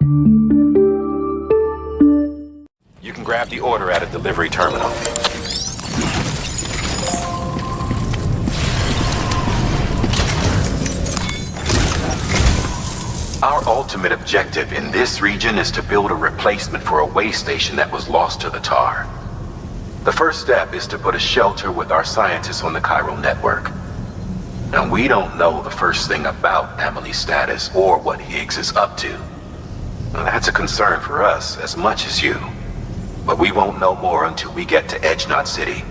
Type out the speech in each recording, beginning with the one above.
You can grab the order at a delivery terminal. Our ultimate objective in this region is to build a replacement for a way station that was lost to the tar. The first step is to put a shelter with our scientists on the chiral network. Now, we don't know the first thing about Emily's status or what Higgs is up to. Now, that's a concern for us as much as you. But we won't know more until we get to Edge Knot City.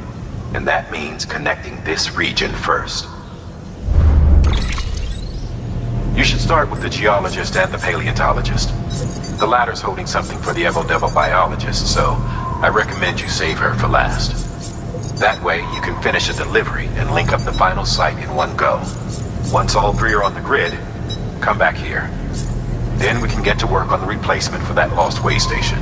And that means connecting this region first. You should start with the geologist and the paleontologist. The latter's holding something for the Evo-Devo biologist, so I recommend you save her for last. That way, you can finish a delivery and link up the final site in one go. Once all three are on the grid, come back here. Then we can get to work on the replacement for that lost way station.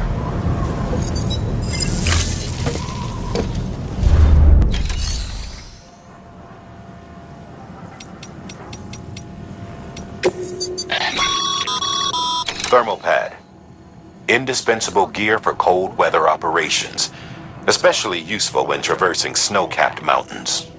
Thermal pad. Indispensable gear for cold weather operations, especially useful when traversing snow-capped mountains.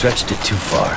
stretched it too far.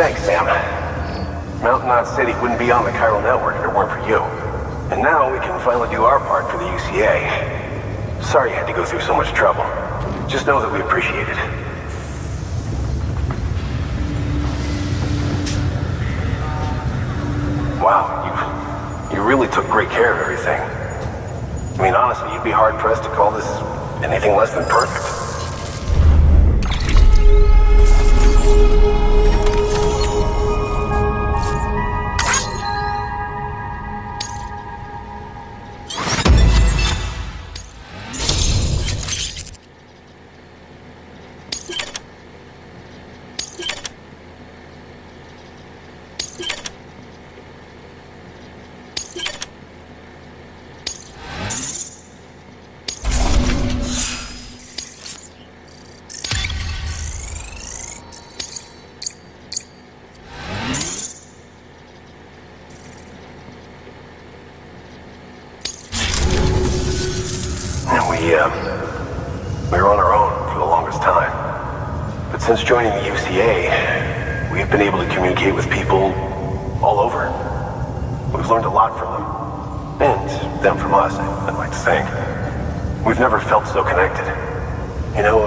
Thanks, Sam. Mountain Knot City wouldn't be on the chiral network if it weren't for you. And now we can finally do our part for the UCA. Sorry you had to go through so much trouble. Just know that we appreciate it. Wow, you really took great care of everything. I mean, honestly, you'd be hard-pressed to call this anything less than perfect. We were on our own for the longest time. But since joining the UCA, we've been able to communicate with people all over. We've learned a lot from them. And them from us, I'd like to think. We've never felt so connected. You know,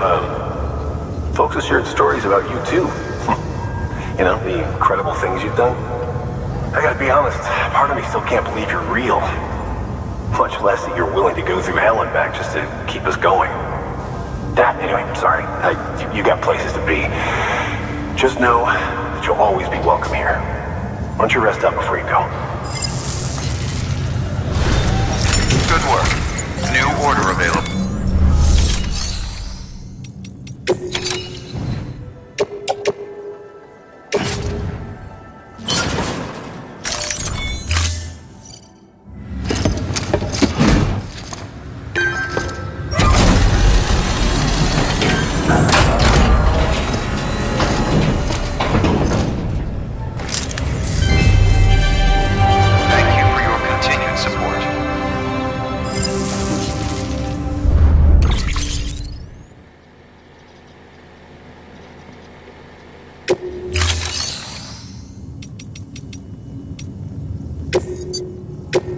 folks have shared stories about you too. You know, the incredible things you've done. I gotta be honest, part of me still can't believe you're real. Much less that you're willing to go through hell and back just to keep us going. Anyway, sorry. You got places to be. Just know that you'll always be welcome here. Why don't you rest up before you go? Good work. New order available.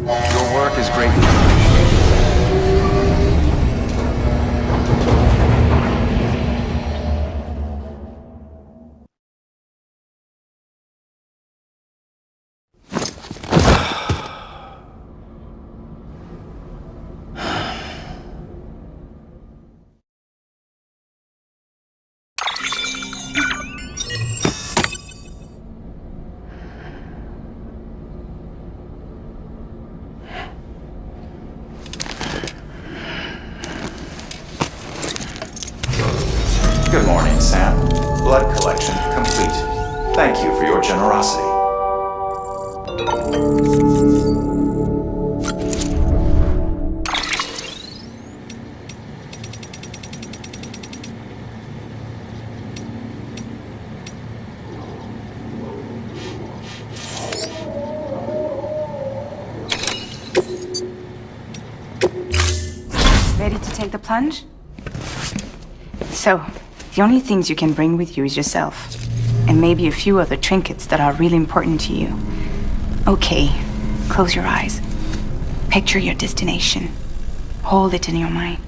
Your work is greatly appreciated. Good morning, Sam. Blood collection complete. Thank you for your generosity. Ready to take the plunge? So, the only things you can bring with you is yourself. And maybe a few other trinkets that are really important to you. Okay, close your eyes. Picture your destination. Hold it in your mind.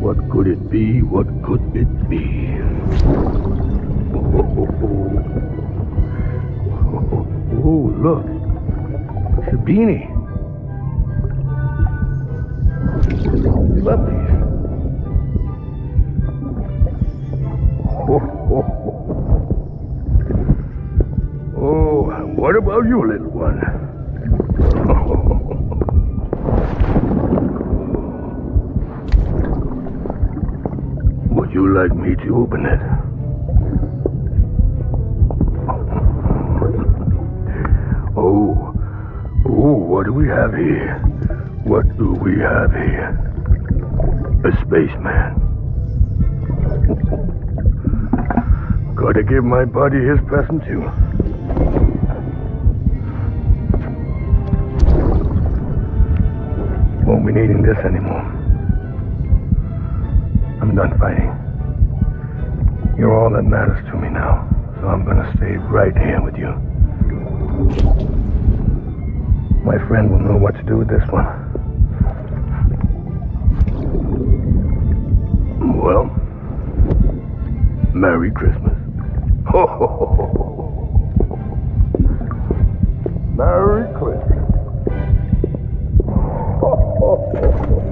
What could it be? What could it be? Oh, look. It's a beanie. Love these. Oh, what about you, little one? Would you like me to open it? Oh, what do we have here? What do we have here? A spaceman. Gotta give my buddy his present too. Won't be needing this anymore. I'm done fighting. You're all that matters to me now, so I'm gonna stay right here with you. My friend will know what to do with this one. Well, Merry Christmas. Ho, ho, ho, ho, ho. Merry Christmas. Ho, ho, ho, ho.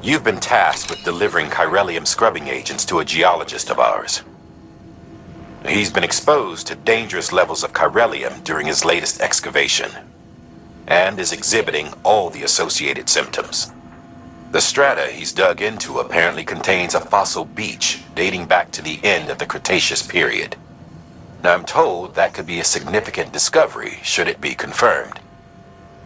You've been tasked with delivering chiralium scrubbing agents to a geologist of ours. He's been exposed to dangerous levels of chiralium during his latest excavation, and is exhibiting all the associated symptoms. The strata he's dug into apparently contains a fossil beach dating back to the end of the Cretaceous period. Now, I'm told that could be a significant discovery should it be confirmed.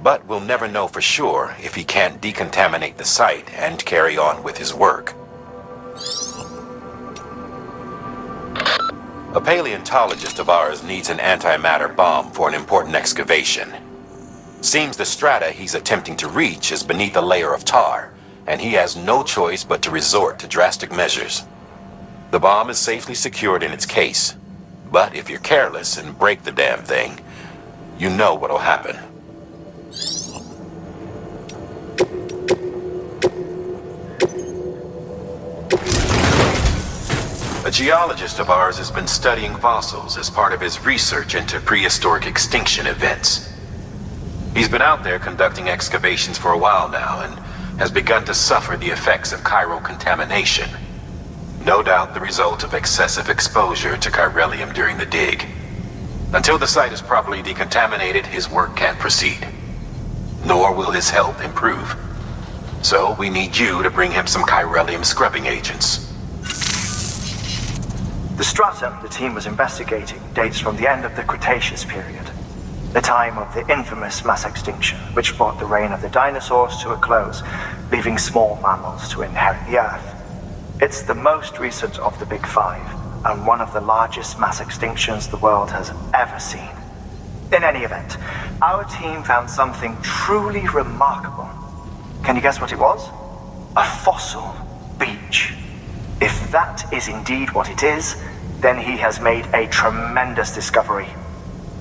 But we'll never know for sure if he can't decontaminate the site and carry on with his work. A paleontologist of ours needs an antimatter bomb for an important excavation. Seems the strata he's attempting to reach is beneath a layer of tar, and he has no choice but to resort to drastic measures. The bomb is safely secured in its case, but if you're careless and break the damn thing, you know what'll happen. A geologist of ours has been studying fossils as part of his research into prehistoric extinction events. He's been out there conducting excavations for a while now and has begun to suffer the effects of chiral contamination. No doubt the result of excessive exposure to chiralium during the dig. Until the site is properly decontaminated, his work can't proceed. Nor will his health improve. So we need you to bring him some chiralium scrubbing agents. The strata the team was investigating dates from the end of the Cretaceous period, the time of the infamous mass extinction, which brought the reign of the dinosaurs to a close, leaving small mammals to inherit the Earth. It's the most recent of the Big Five, and one of the largest mass extinctions the world has ever seen. In any event, our team found something truly remarkable. Can you guess what it was? A fossil beach. If that is indeed what it is, then he has made a tremendous discovery.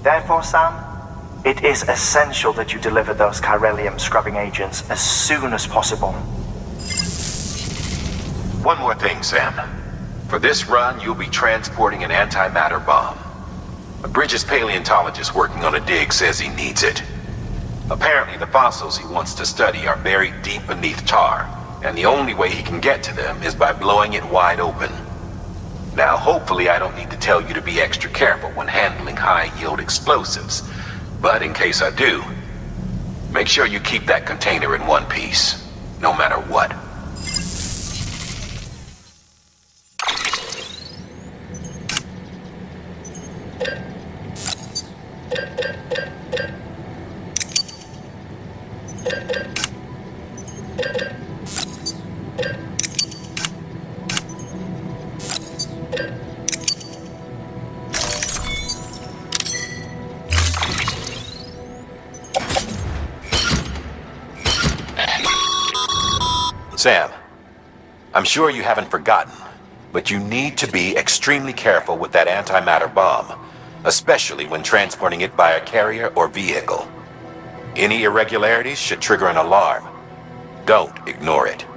Therefore, Sam, It is essential that you deliver those chiralium scrubbing agents as soon as possible. One more thing, Sam. For this run, you'll be transporting an antimatter bomb. A Bridges paleontologist working on a dig says he needs it. Apparently, the fossils he wants to study are buried deep beneath tar, and the only way he can get to them is by blowing it wide open. Now, hopefully I don't need to tell you to be extra careful when handling high-yield explosives, but in case I do, make sure you keep that container in one piece, no matter what. Sam, I'm sure you haven't forgotten, but you need to be extremely careful with that antimatter bomb, especially when transporting it by a carrier or vehicle. Any irregularities should trigger an alarm. Don't ignore it.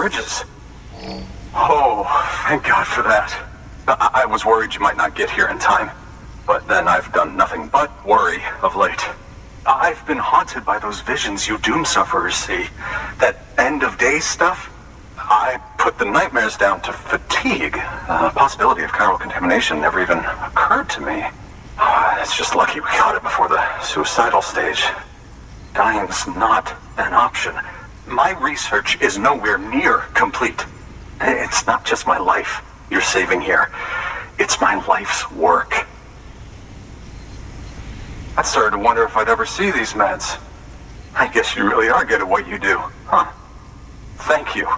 bridges. Oh, thank God for that. I was worried you might not get here in time. But then I've done nothing but worry of late. I've been haunted by those visions you doom sufferers see. That end of days stuff. I put the nightmares down to fatigue. The possibility of chiral contamination never even occurred to me. It's just lucky we got it before the suicidal stage. Dying's not an option. My research is nowhere near complete. It's not just my life you're saving here. It's my life's work. I started to wonder if I'd ever see these meds. I guess you really are good at what you do, huh? Thank you.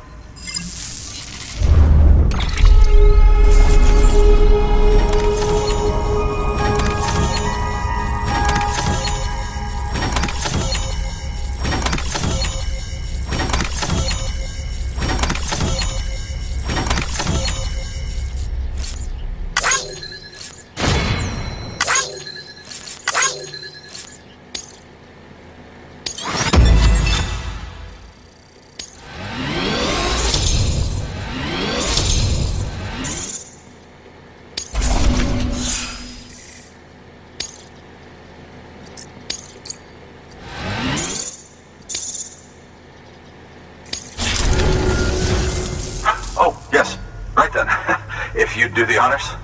If you'd do the honors.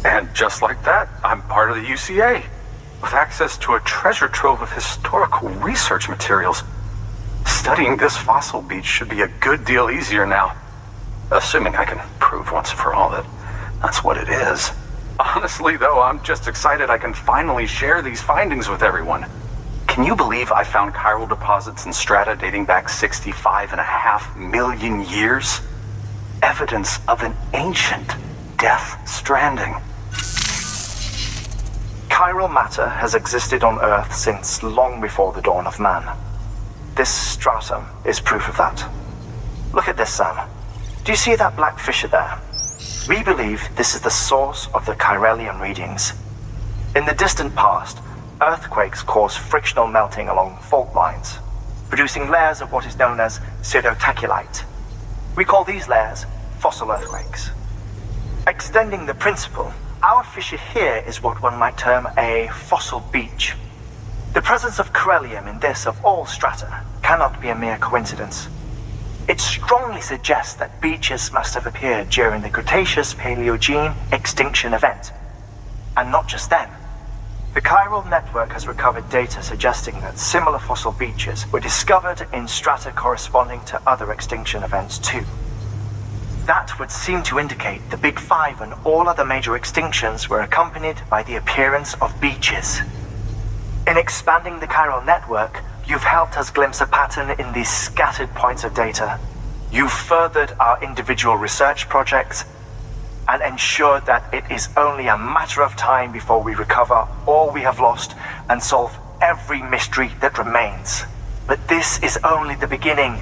And just like that, I'm part of the UCA, with access to a treasure trove of historical research materials. Studying this fossil beach should be a good deal easier now. Assuming I can prove once and for all that that's what it is. Honestly, though, I'm just excited I can finally share these findings with everyone. Can you believe I found chiral deposits in strata dating back 65.5 million years? Evidence of an ancient death stranding. Chiral matter has existed on Earth since long before the dawn of man. This stratum is proof of that. Look at this, Sam. Do you see that black fissure there? We believe this is the source of the Chiralian readings. In the distant past, earthquakes caused frictional melting along fault lines, producing layers of what is known as pseudotachylite. We call these layers fossil earthquakes. Extending the principle, our fissure here is what one might term a fossil beach. The presence of chiralium in this of all strata cannot be a mere coincidence. It strongly suggests that beaches must have appeared during the Cretaceous-Paleogene extinction event. And not just then. The chiral network has recovered data suggesting that similar fossil beaches were discovered in strata corresponding to other extinction events too. That would seem to indicate the Big Five and all other major extinctions were accompanied by the appearance of beaches. In expanding the chiral network, you've helped us glimpse a pattern in these scattered points of data. You've furthered our individual research projects and ensured that it is only a matter of time before we recover all we have lost and solve every mystery that remains. But this is only the beginning.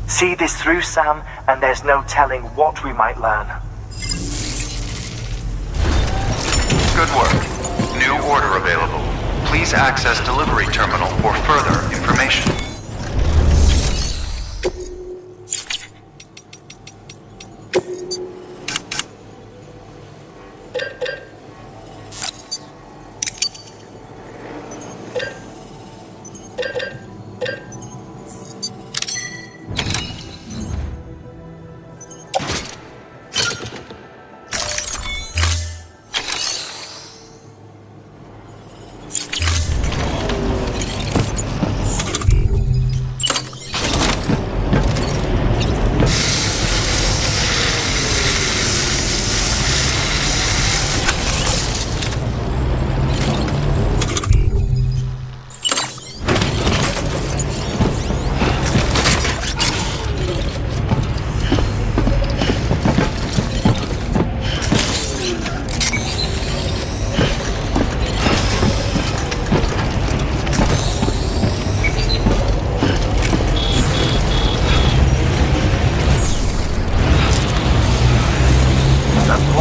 See this through, Sam, and there's no telling what we might learn. Good work. New order available. Please access delivery terminal for further information.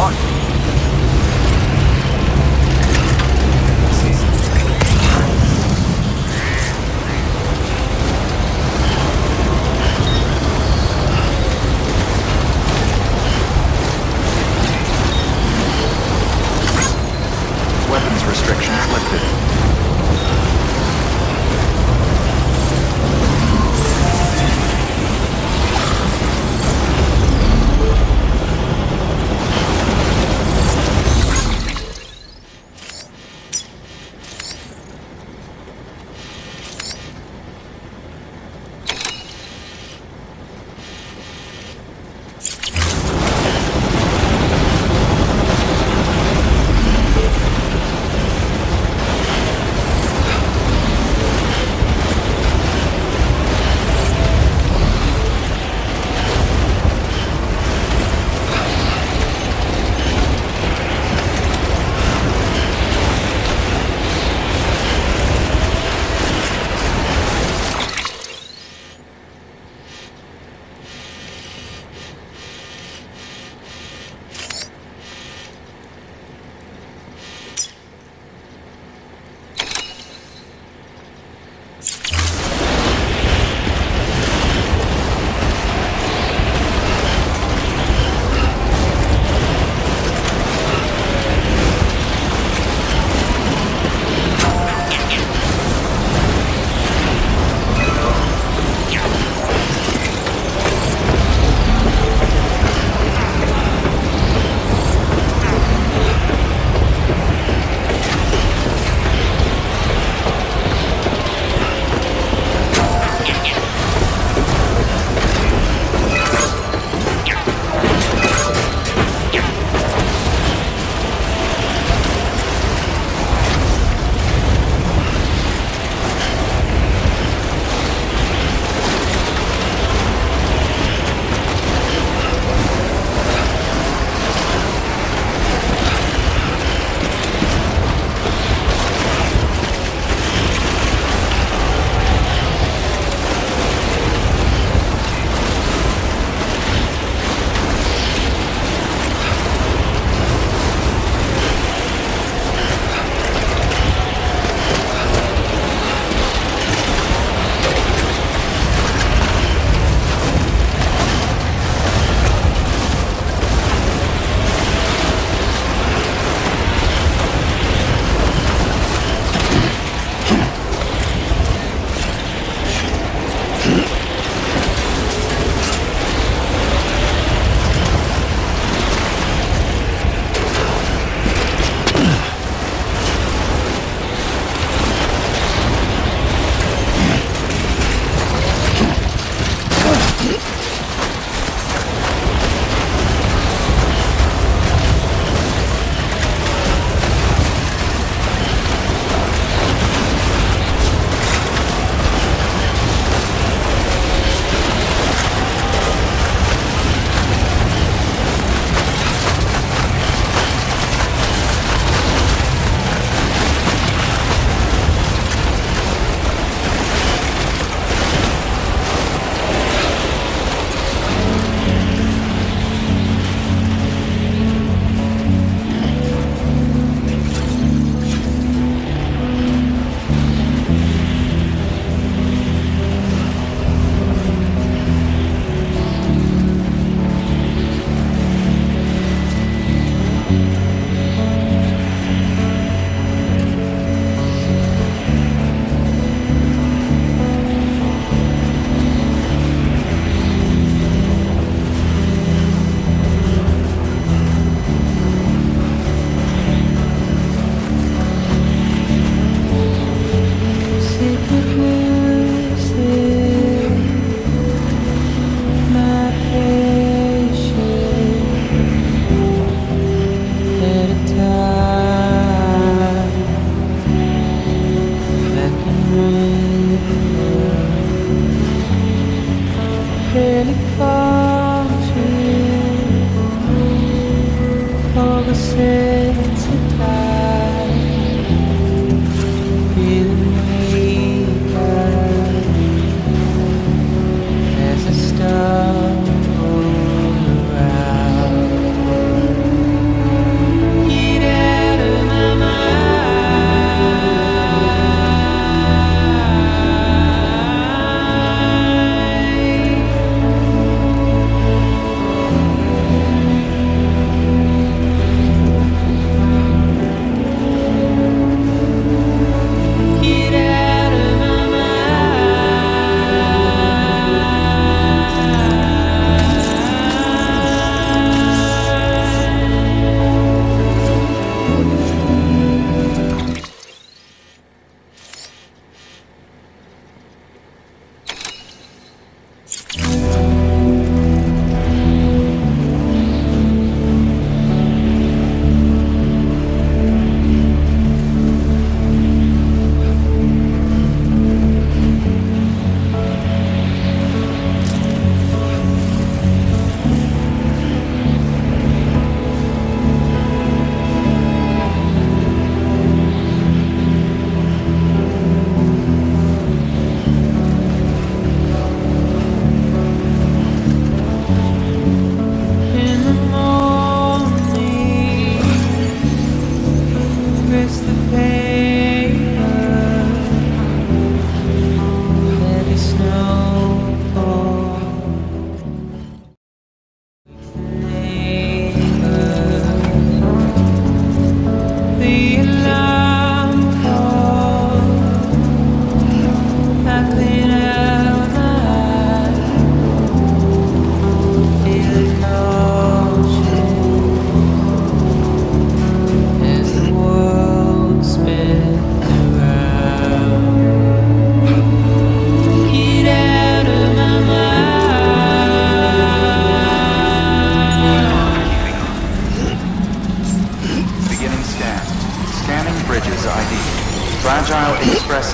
What? Weapons restrictions lifted.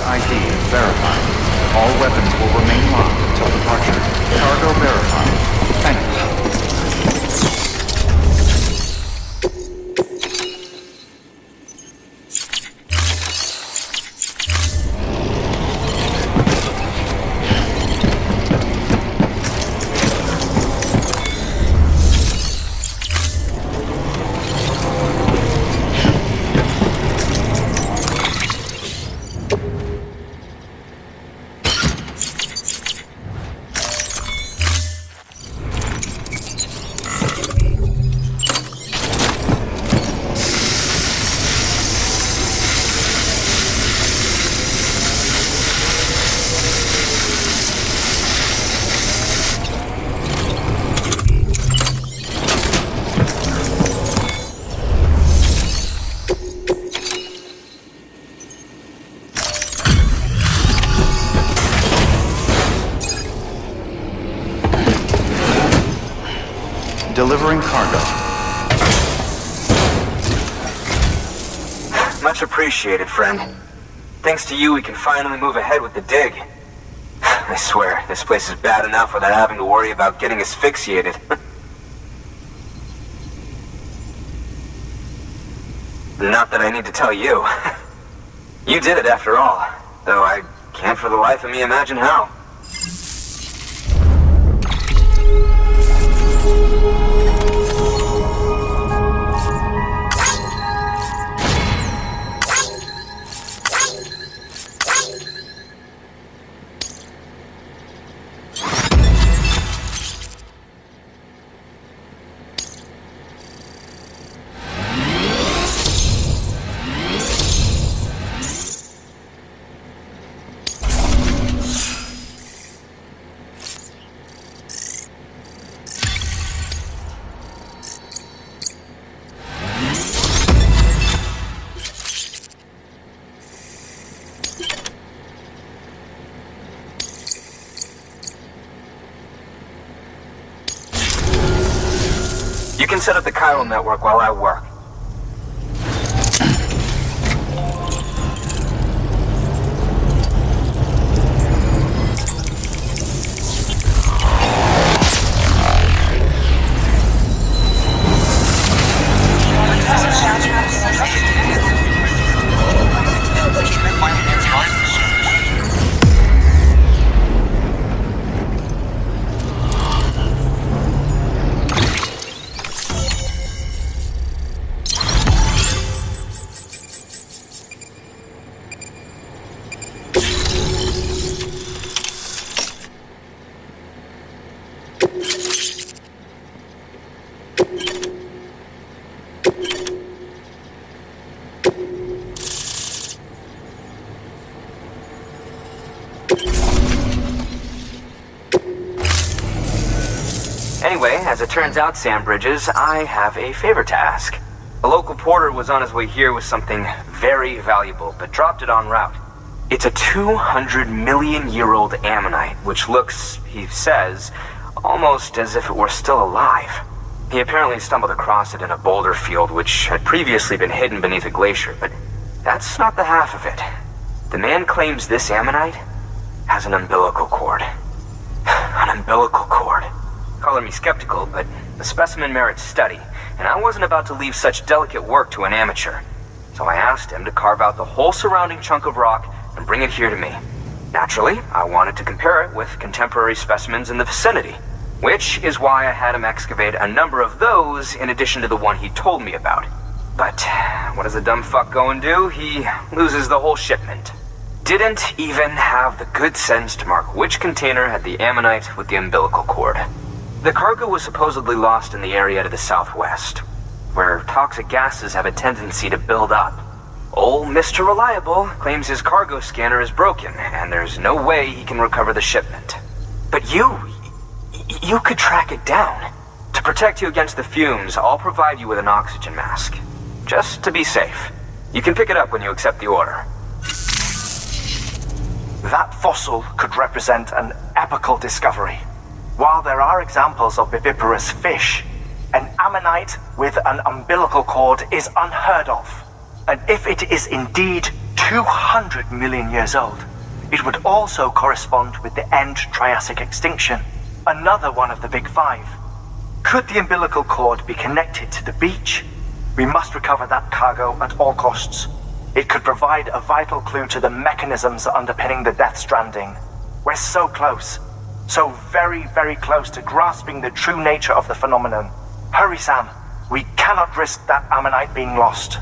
ID verified. All weapons will remain locked until departure. Cargo verified. Thank you. Delivering cargo. Much appreciated, friend. Thanks to you, we can finally move ahead with the dig. I swear, this place is bad enough without having to worry about getting asphyxiated. Not that I need to tell you. You did it after all, though I can't for the life of me imagine how. You can set up the chiral network while I work. Anyway, as it turns out, Sam Bridges, I have a favor to ask. A local porter was on his way here with something very valuable, but dropped it en route. It's a 200-million-year-old ammonite, which looks, he says, almost as if it were still alive. He apparently stumbled across it in a boulder field which had previously been hidden beneath a glacier, but that's not the half of it. The man claims this ammonite has an umbilical cord. An umbilical cord. Color me skeptical, but the specimen merits study, and I wasn't about to leave such delicate work to an amateur. So I asked him to carve out the whole surrounding chunk of rock and bring it here to me. Naturally, I wanted to compare it with contemporary specimens in the vicinity, which is why I had him excavate a number of those in addition to the one he told me about. But what does a dumb fuck go and do? He loses the whole shipment. Didn't even have the good sense to mark which container had the ammonite with the umbilical cord. The cargo was supposedly lost in the area to the southwest, where toxic gases have a tendency to build up. Old Mr. Reliable claims his cargo scanner is broken, and there's no way he can recover the shipment. But you could track it down. To protect you against the fumes, I'll provide you with an oxygen mask. Just to be safe. You can pick it up when you accept the order. That fossil could represent an epochal discovery. While there are examples of viviparous fish, an ammonite with an umbilical cord is unheard of. And if it is indeed 200 million years old. It would also correspond with the end Triassic extinction, another one of the Big Five. Could the umbilical cord be connected to the beach? We must recover that cargo at all costs. It could provide a vital clue to the mechanisms underpinning the Death Stranding. We're so close. So very, very close to grasping the true nature of the phenomenon. Hurry, Sam. We cannot risk that ammonite being lost.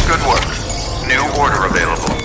Good work. New order available.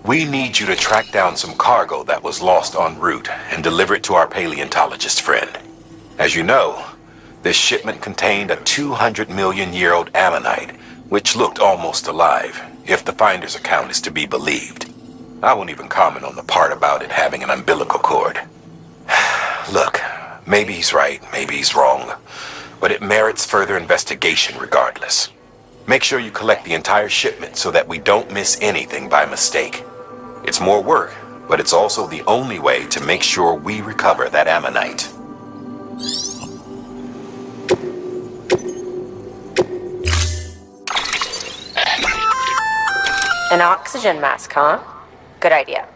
We need you to track down some cargo that was lost en route and deliver it to our paleontologist friend. As you know, this shipment contained a 200-million-year-old ammonite, which looked almost alive, if the finder's account is to be believed. I won't even comment on the part about it having an umbilical cord. Look, maybe he's right, maybe he's wrong, but it merits further investigation regardless. Make sure you collect the entire shipment so that we don't miss anything by mistake. It's more work, but it's also the only way to make sure we recover that ammonite. An oxygen mask, huh? Good idea.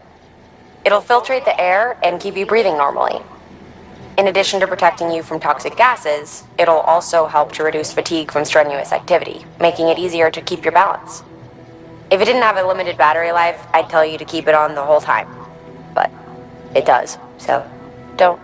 It'll filtrate the air and keep you breathing normally. In addition to protecting you from toxic gases, it'll also help to reduce fatigue from strenuous activity, making it easier to keep your balance. If it didn't have a limited battery life, I'd tell you to keep it on the whole time. But it does, so don't.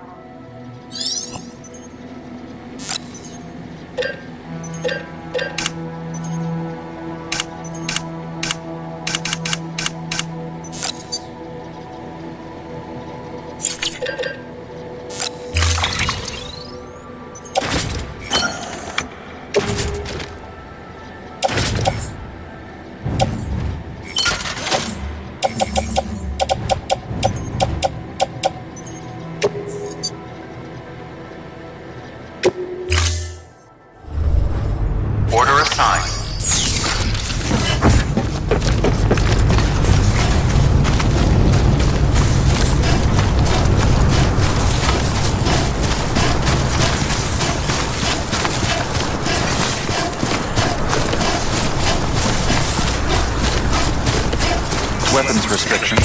Order assigned. Weapons restriction.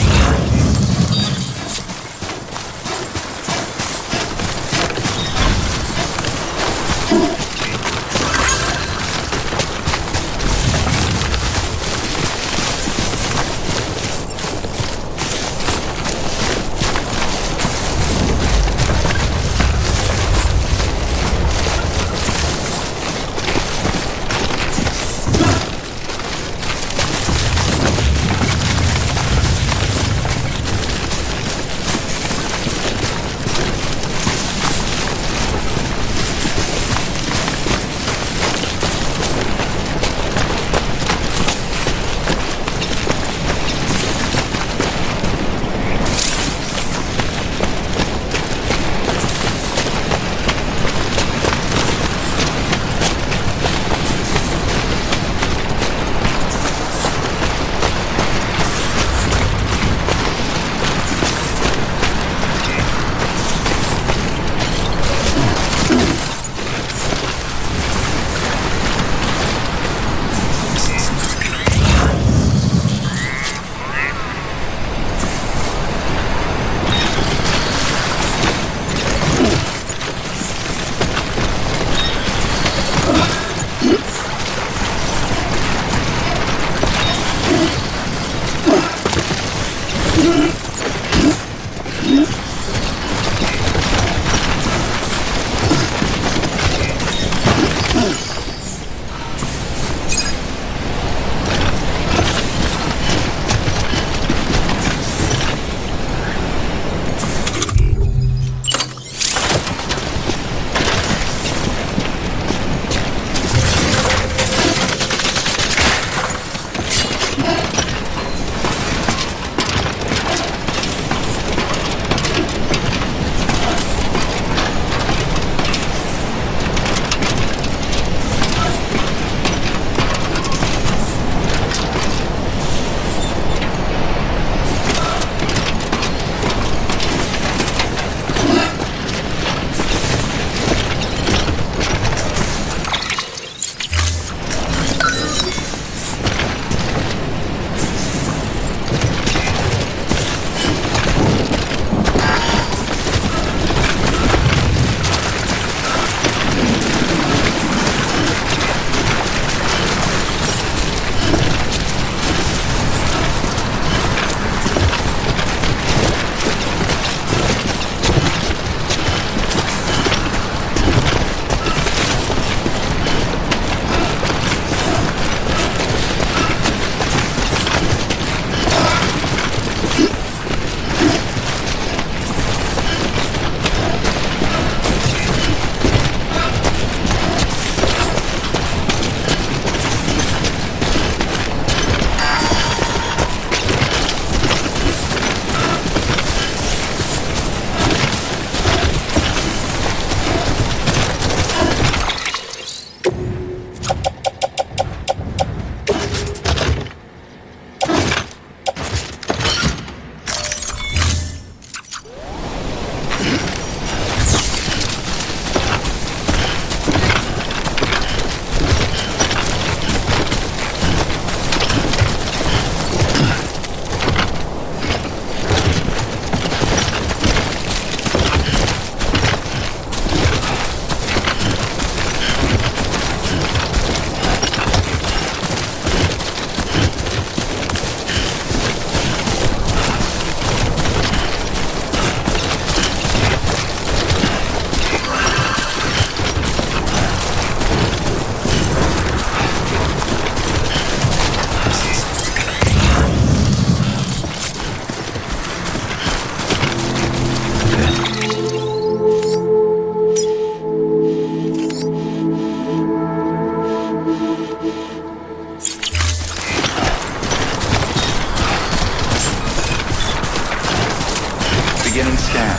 Beginning scan.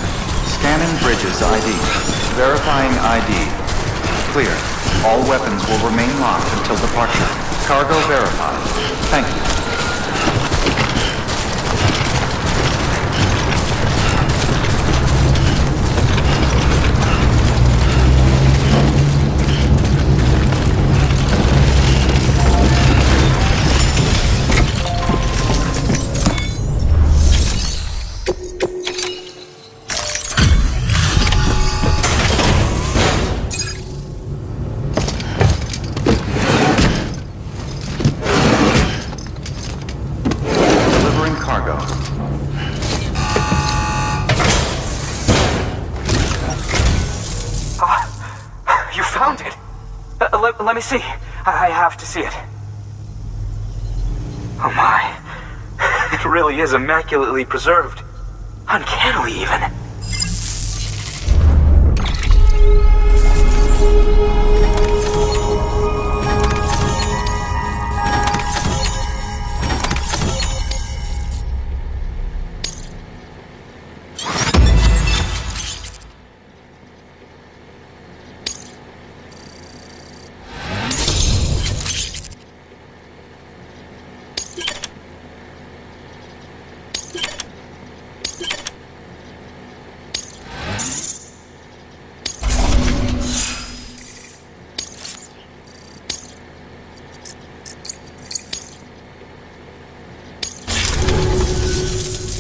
Scanning bridges ID. Verifying ID. Clear. All weapons will remain locked until departure. Cargo verified. Thank you. Let me see. I have to see it. Oh my. It really is immaculately preserved. Uncannily, even.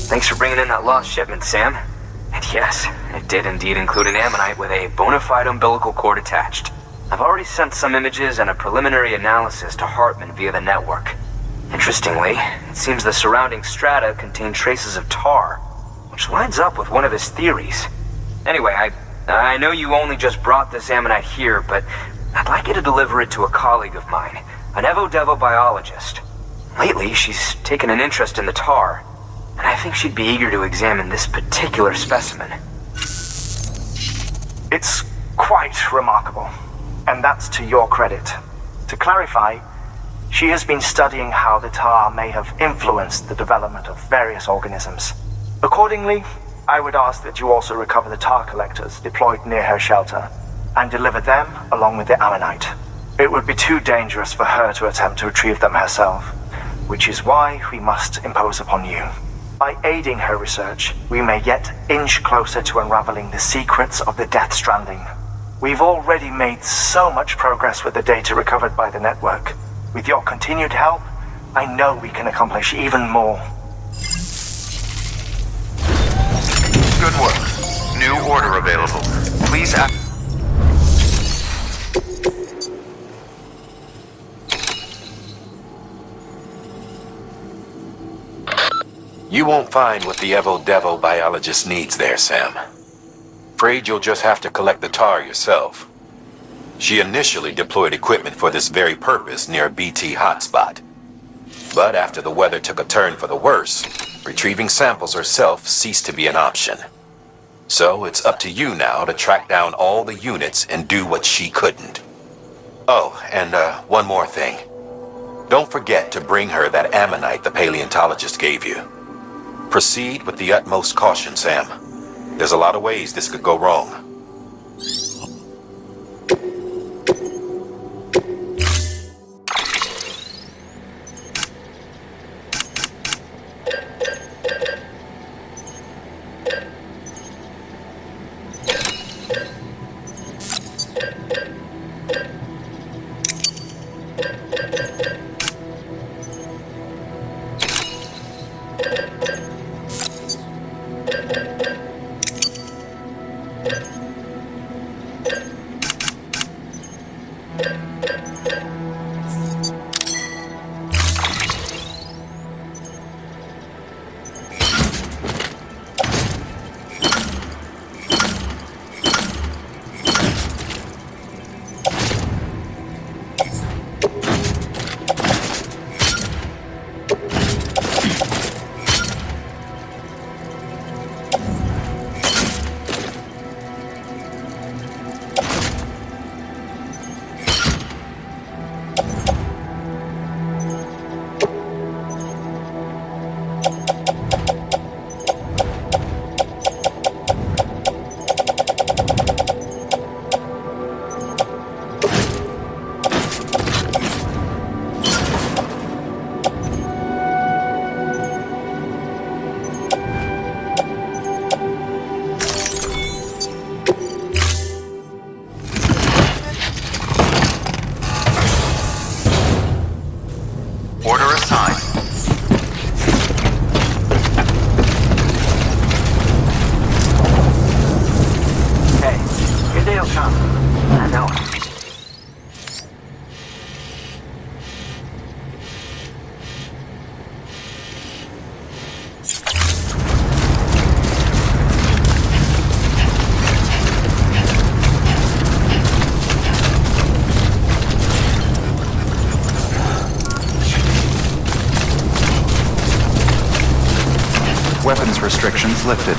Thanks for bringing in that lost shipment, Sam. And yes, it did indeed include an ammonite with a bona fide umbilical cord attached. I've already sent some images and a preliminary analysis to Hartman via the network. Interestingly, it seems the surrounding strata contain traces of tar, which lines up with one of his theories. Anyway, I know you only just brought this ammonite here, but I'd like you to deliver it to a colleague of mine, an Evo-Devo biologist. Lately, she's taken an interest in the tar, and I think she'd be eager to examine this particular specimen. It's quite remarkable, and that's to your credit. To clarify, she has been studying how the tar may have influenced the development of various organisms. Accordingly, I would ask that you also recover the tar collectors deployed near her shelter, and deliver them along with the ammonite. It would be too dangerous for her to attempt to retrieve them herself, which is why we must impose upon you. By aiding her research, we may yet inch closer to unraveling the secrets of the Death Stranding. We've already made so much progress with the data recovered by the network. With your continued help, I know we can accomplish even more. Good work. New order available. Please act. You won't find what the Evo-Devo biologist needs there, Sam. Afraid you'll just have to collect the tar yourself. She initially deployed equipment for this very purpose near a BT hotspot. But after the weather took a turn for the worse, retrieving samples herself ceased to be an option. So it's up to you now to track down all the units and do what she couldn't. Oh, and one more thing. Don't forget to bring her that ammonite the paleontologist gave you. Proceed with the utmost caution, Sam. There's a lot of ways this could go wrong. restrictions lifted.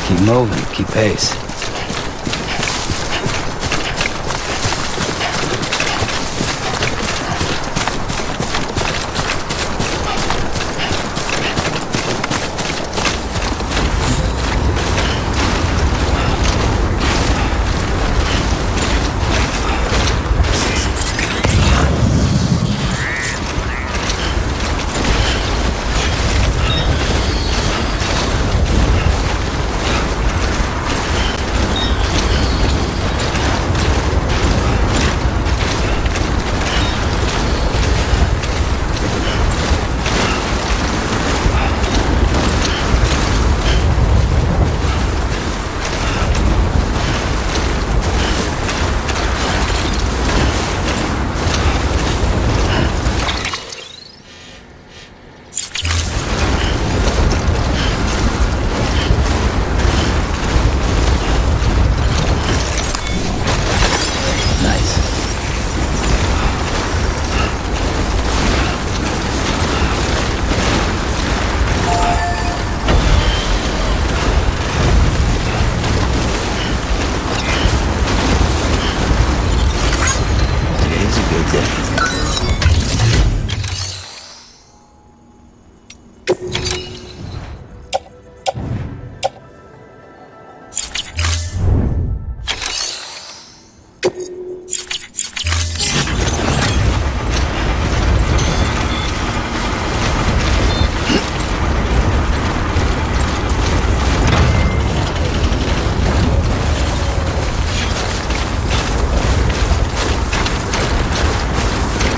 Keep moving, keep pace.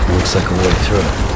Looks like a way through.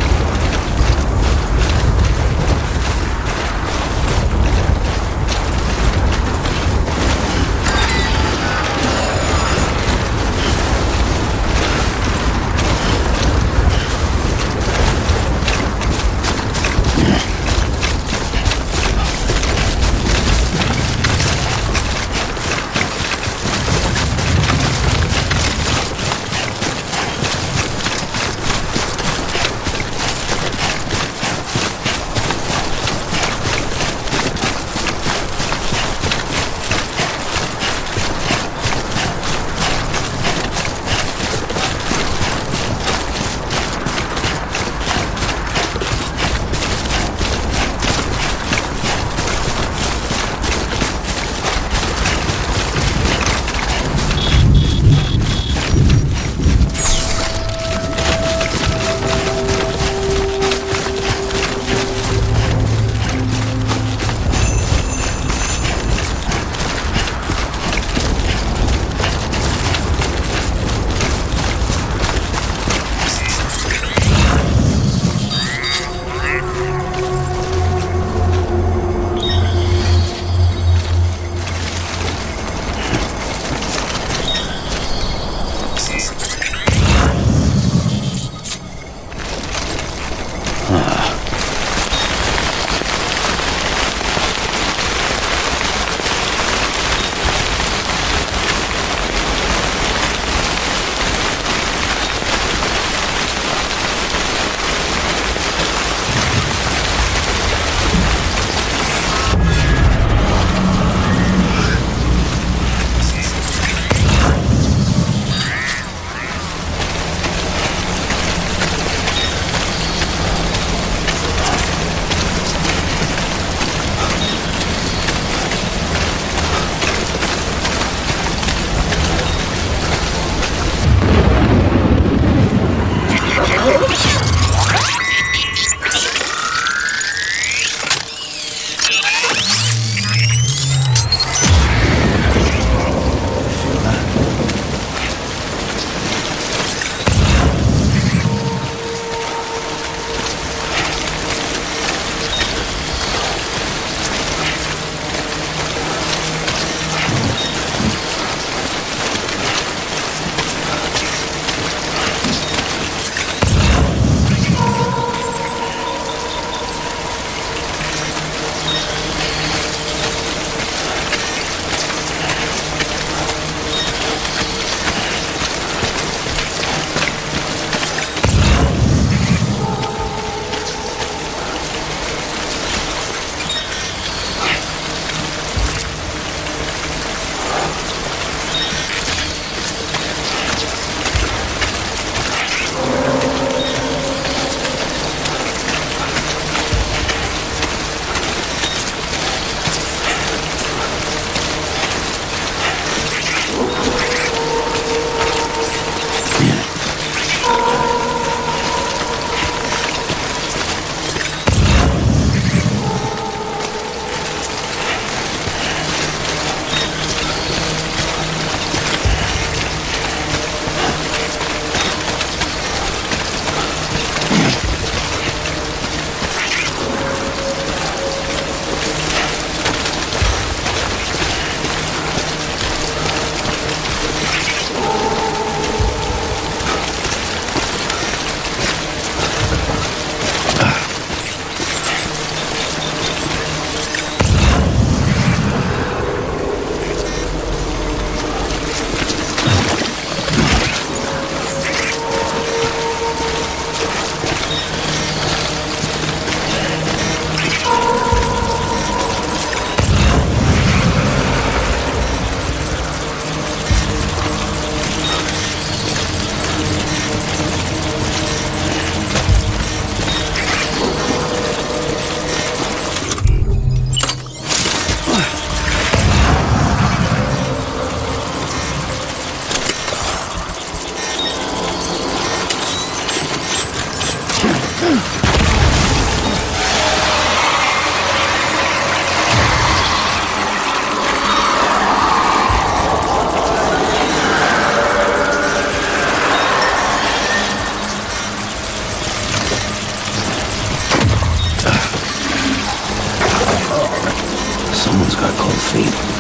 feet.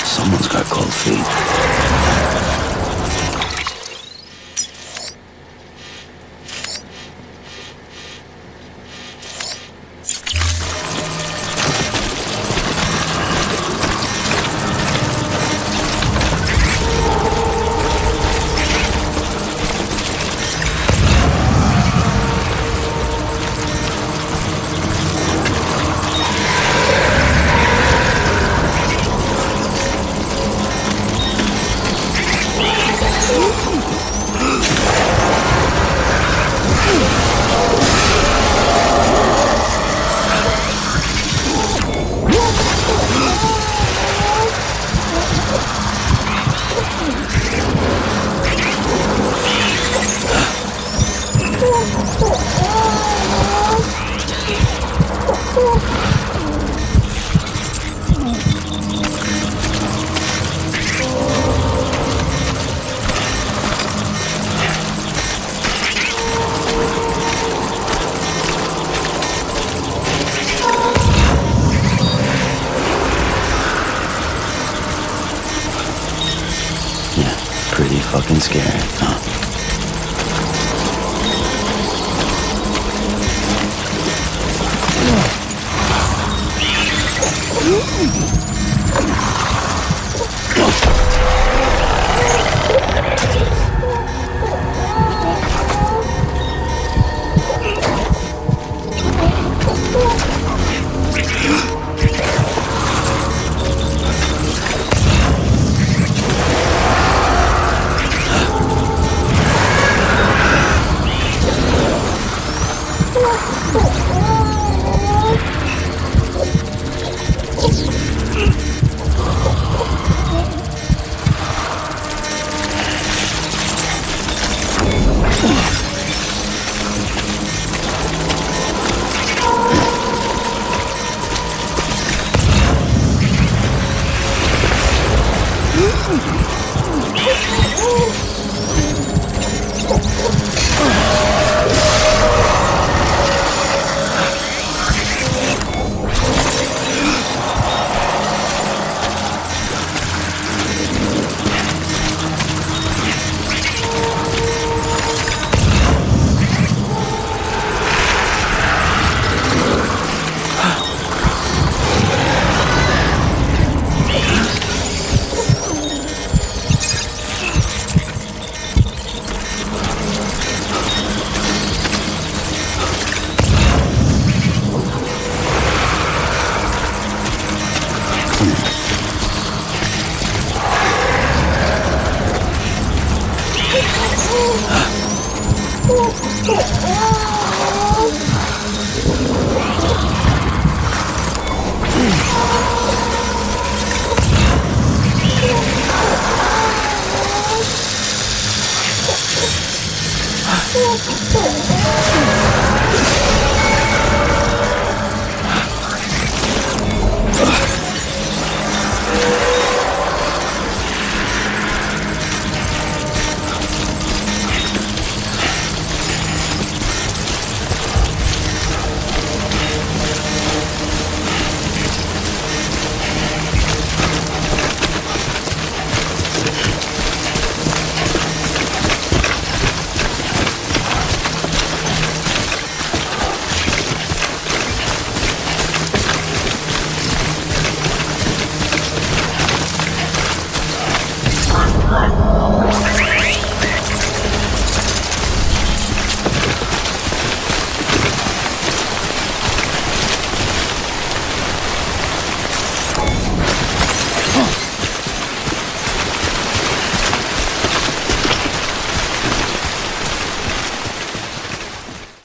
Someone's got cold feet. Pretty fucking scary, huh?